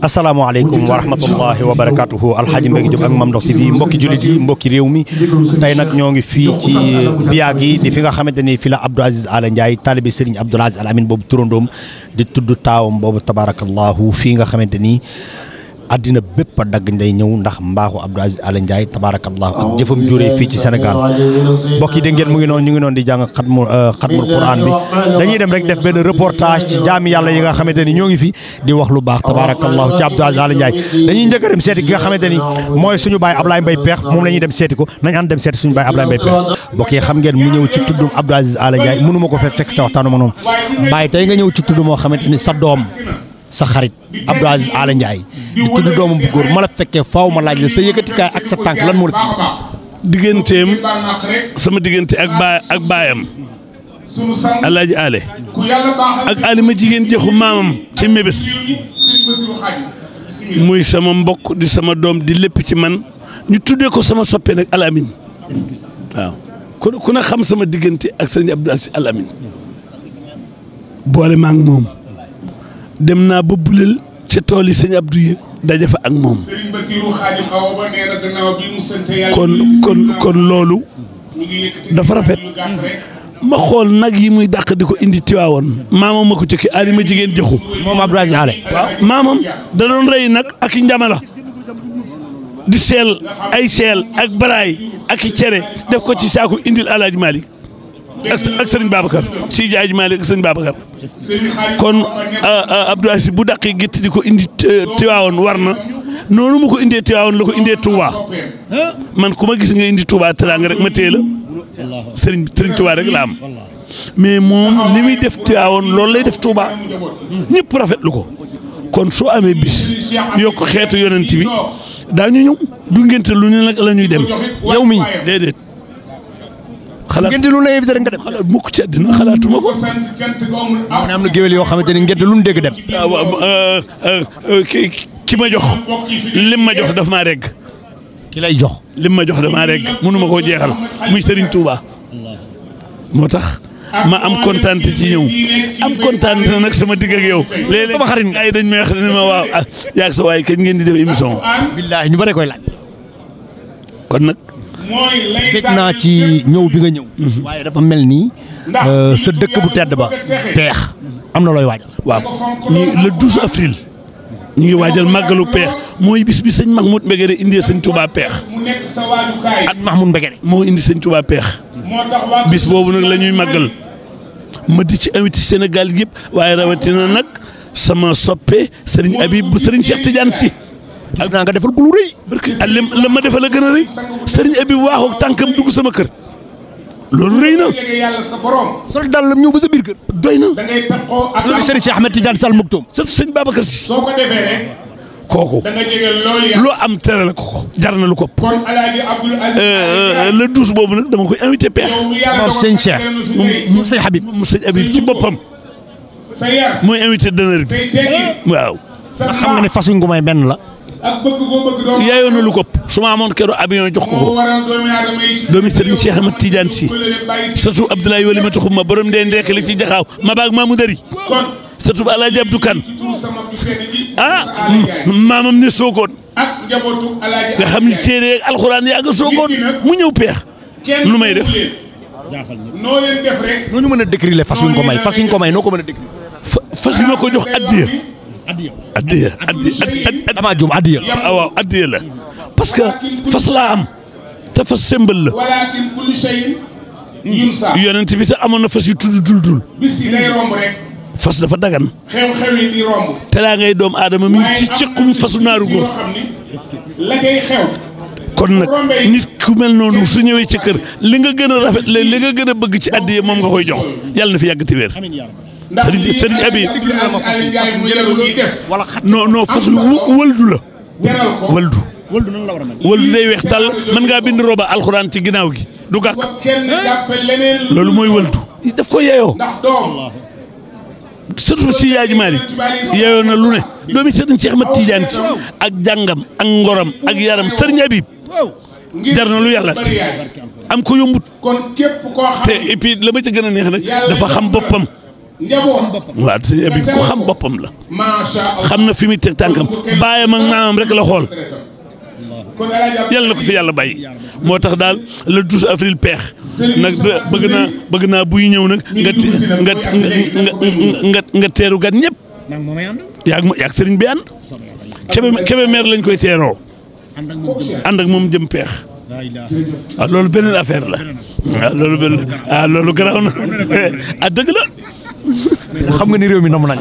asalaamaaleykum wa rahmatullahi wa barakatuhu alxaaji Mbengue Diop ak Mame Ndokh TV mbokki jullit yi mbokki réew mi tey nag ñoo ngi fii ci biyaag yi di fi nga xamante ni fi la Abdou Aziz Ala Ndiaye taalibi Serigne Abdoul Aziz Al Amine boobu turandoom di tudd taawam boobu tabarakallahu fii nga xamante ni àddina bépp a dagg nday ñëw ndax mbaaxu Abdou Aziz Ala Ndiaye tabarakallahu ak jëfam juree fii ci Sénégal mbokk yi dégg ngeen mu ngi noonu ñu ngi noonu di jàng xatmul Quran bi dañuy dem rek def benn reportage ci jaami yàlla yi nga xamante ni ñoo ngi fi di wax lu baax tabarakallahu ci Abdou Aziz Ala Ndiaye dañuy njëkk a dem seeti ki nga xamante ni mooy suñu baay Ablaye Mbaye Peex moom la ñuy dem seeti ko nañ ànd dem seeti suñu baay Ablaye Mbaye Peex mbokk yi xam ngeen mu ñëw ci tuddum Abdou Aziz Ala Ndiaye mënu ma ko fekk ca waxtaanu ma noonu baay tey nga ñëw ci tudd moo xamante ni sa doom sa xarit Abdou Aziz Ala Ndiaye di tudd doomam bu góor ma la fekkee faaw ma laaj la sa yëkkatikaay ak sa tànk lan moo la fi digganteem sama diggante ak baayam Alaaji Ale ak Ali ma jigéen jeexu maamam ci mébés muy sama mbokk di sama doom di lépp ci man ñu tuddee ko sama soppe nag Al Amine waaw ku ne xam sama diggante ak sëriñ Abdou Aziz Al Amine boole ma ak moom dem naa ba buleel ca tool yi sëñ Abdou yi daje fa ak moom kon loolu dafa rafet ma xool nag yi muy dàq di ko indi Tiwaawoon maamam ma ko cëkki Ali ma jigéen joxu moom Abdou Aziz Ale waaw maamam da doon rey nag ak i njamala di seel ay seel ak baraay ak i cere def ko ci saaku indil Alaaji Malick ak sëriñ Babacar si Alaaji Malick ak sëriñ Babacar kon Abdou Aziz bu dàqee gétt di ko indi Tiwaawoon war na noonu mu ko indee Tiwaawoon la ko indee Touba man ku ma gis nga indi Touba teraanga rek ma téye la sëriñ Touba rek la am mais moom li muy def Tiwaawoon loolu lay def Touba ñëpp rafetlu ko kon soo amee bis yokk xeetu yonent bi daañu ñëw du ngénte lu ne nag la ñuy dem yow mi déedéet ngénte lu la invité rek nga dem xalaat mukk ci àddina xalaatuma ko mu ne am na géwél yoo xamante ni ngénte lu ñu dégg dem ki ma jox lim ma jox daf maa regg ki lay jox lim ma jox daf maa regg mënuma koo jeexal muy Serigne Touba moo tax ma am kontaan ci ñëw am kontaan nag sama digg ak yow léeg-léeg sama xarit ay dañ may wax ne ma waaw yaag sa waay kañ ngeen di def émission billaahi ñu bare koy laaj kon nag dégg naa ci ñëw bi nga ñëw waaye dafa mel nii sa dëkk bu tedd ba Peex am na looy waajal waaw le 12 avril ñu ngi waajal màggalu Peex mooy bis bi sëñ Mahmoud Mbegere indee sëñ Touba Peex ak Mahmoud Mbegere moo indi sëñ Touba Peex bis boobu nag la ñuy màggal ma di ci invité Sénégal yëpp waaye rawatina nag sama soppe Serigne Habib bu Serigne Cheikh Tidiane Sy gis naa nga defal ko lu rëy barke la ma defal a gën a rëy Serigne Habib waaxoog tànkam dugg sama kër loolu rëy na sol dàllam ñëw ba sa biir kër doy na loolu Serigne Cheikh Ahmed Tidiane Sall Maktoum surtout sëñ Babacar Sy kooku loo am tere la ko jar na lu ko le 12 boobu nag dama koy invité Peex moom sëñ Cheikh moom sëñ Habib mu sëñ Habib ci boppam mooy invité d'honneur bi waaw ndax xam nga ne fas wi nga may benn la yaayoo na lu ko su ma amoon keroog avion jox ko doomi Serigne Cheikh Ahmed Tidiane Sy surtout Abdoulaye Wali ma taxuma borom dee ndekk li ci jaxaaw ma baag maamu dari surtout Alaaji Abdou Kane maamam ne Sokone nga xam ni téere ak alxuraan yaa nga Sokone mu ñëw Peex lu may def noo ñu mën a décrire fas wi nga ko may fas wi nga ko may noo ko mën a décrire fas wi ma ko jox addiya damaa juum addiya waaw addiya la parce que fas laa am te fas symbole la yonent bi sax amoon na fas yu tudd dul fas dafa dagan xew-xew yi di romb teraa ngay doom aadama mi ngi ci ciqum fasu naaru góor la cay xew kon nag nit ku mel noonu su ñëwee ci kër li nga gën a rafet li nga gën a bëgg ci addiya moom nga koy jox yàlla na fi yàgg ti wér Serigne Habib non fas wëldu la wëldu day weex tàll mën ngaa bind roba alxuraan ci ginnaaw gi du gàkk loolu mooy wëldu daf ko yeeyoo surtout si Yaaji Maalik yeeyoo na lu ne doomi Serigne Cheikh Ahmed Tidiane Sy ak jàngam ak ngoram ak yaram Serigne Habib jar na lu yàlla am ko yombut te et puis la ma ca gën a neex nag dafa xam boppam njaboot. waaw sëñ Habib ku xam boppam la. macha allah xam na fi muy teg tànkam baayam ak maamam rek la xool. kon El Hadj Abdou yàlla na ko fi yàlla bàyyi moo tax daal le 12 avril peex nag bëgg naa buy ñëw nag nga teeru gan ñëpp yaag sëriñ bi ànd kebe meer lañ koy teeroo ànd ak moom jëm peex waaw loolu beneen affaire la waaw loolu garaaw na dëgg la xam nga ni réew mi namm nañ